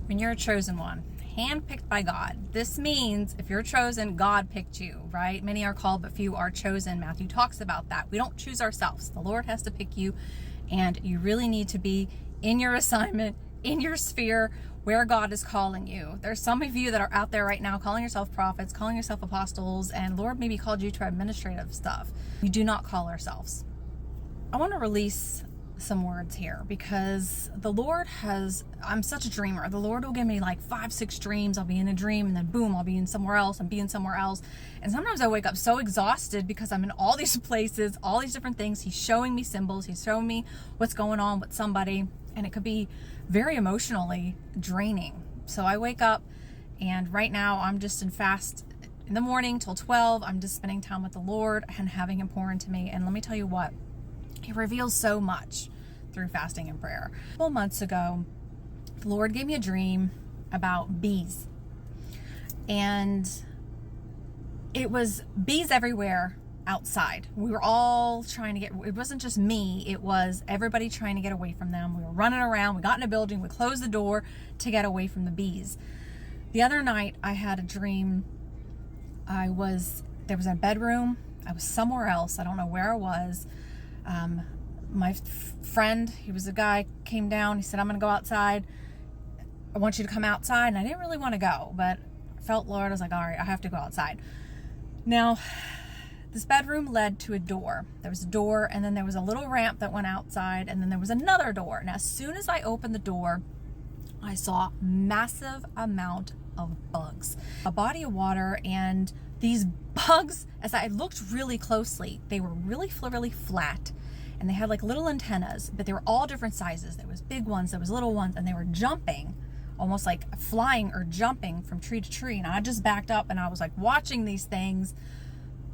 when you're a chosen one, handpicked by God. This means if you're chosen, God picked you, right? Many are called, but few are chosen. Matthew talks about that. We don't choose ourselves. The Lord has to pick you, and you really need to be in your assignment, in your sphere, where God is calling you. There's some of you that are out there right now calling yourself prophets, calling yourself apostles, and Lord maybe called you to administrative stuff. We do not call ourselves. I want to release some words here because the Lord I'm such a dreamer. The Lord will give me like 5-6 dreams. I'll be in a dream and then boom, I'll be in somewhere else and be in somewhere else. And sometimes I wake up so exhausted because I'm in all these places, all these different things. He's showing me symbols. He's showing me what's going on with somebody, and it could be very emotionally draining. So I wake up, and right now I'm just in fast in the morning till 12. I'm just spending time with the Lord and having him pour into me. And let me tell you what, he reveals so much through fasting and prayer. A couple months ago, the Lord gave me a dream about bees. And it was bees everywhere outside. We were all trying to it wasn't just me, it was everybody trying to get away from them. We were running around, we got in a building, we closed the door to get away from the bees. The other night, I had a dream. There was a bedroom. I was somewhere else. I don't know where I was. My friend, he was a guy, came down. He said, I'm going to go outside. I want you to come outside. And I didn't really want to go, but I felt Lord. I was like, all right, I have to go outside. Now, this bedroom led to a door. There was a door, and then there was a little ramp that went outside, and then there was another door. And as soon as I opened the door, I saw a massive amount of bugs, a body of water, and these bugs, as I looked really closely, they were really flat, and they had like little antennas, but they were all different sizes. There was big ones, there was little ones, and they were jumping, almost like flying or jumping from tree to tree. And I just backed up, and I was like watching these things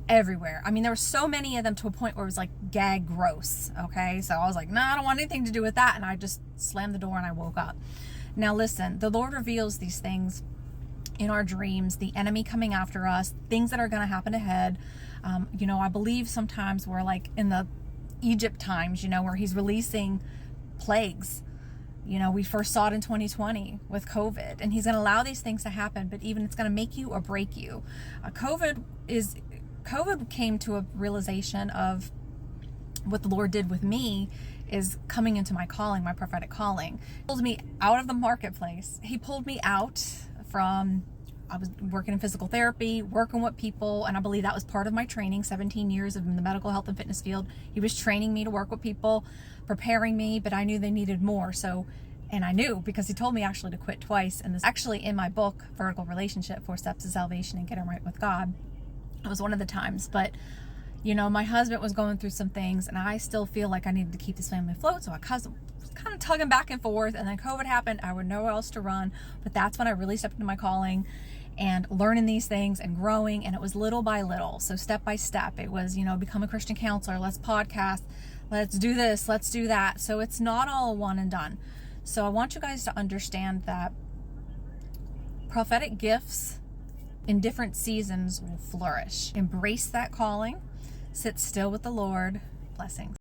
everywhere. I mean, there were so many of them to a point where it was like gag gross. Okay, so I was like, no, I don't want anything to do with that, and I just slammed the door and I woke up. Now listen, the Lord reveals these things in our dreams, the enemy coming after us, things that are going to happen ahead. I believe sometimes we're like in the Egypt times, where he's releasing plagues. We first saw it in 2020 with COVID, and he's going to allow these things to happen, but even it's going to make you or break you. COVID came to a realization of what the Lord did with me is coming into my calling, my prophetic calling. He pulled me out of the marketplace. He pulled me out from, I was working in physical therapy, working with people, and I believe that was part of my training, 17 years in the medical health and fitness field. He was training me to work with people, preparing me, but I knew they needed more. And I knew because he told me actually to quit twice. And this actually in my book, Vertical Relationship, 4 Steps to Salvation and Getting Right with God. It was one of the times, but my husband was going through some things, and I still feel like I needed to keep this family afloat. So I was kind of tugging back and forth, and then COVID happened. I would know where else to run, but that's when I really stepped into my calling and learning these things and growing. And it was little by little. So step by step, it was, become a Christian counselor. Let's podcast. Let's do this. Let's do that. So it's not all one and done. So I want you guys to understand that prophetic gifts in different seasons will flourish. Embrace that calling. Sit still with the Lord. Blessings.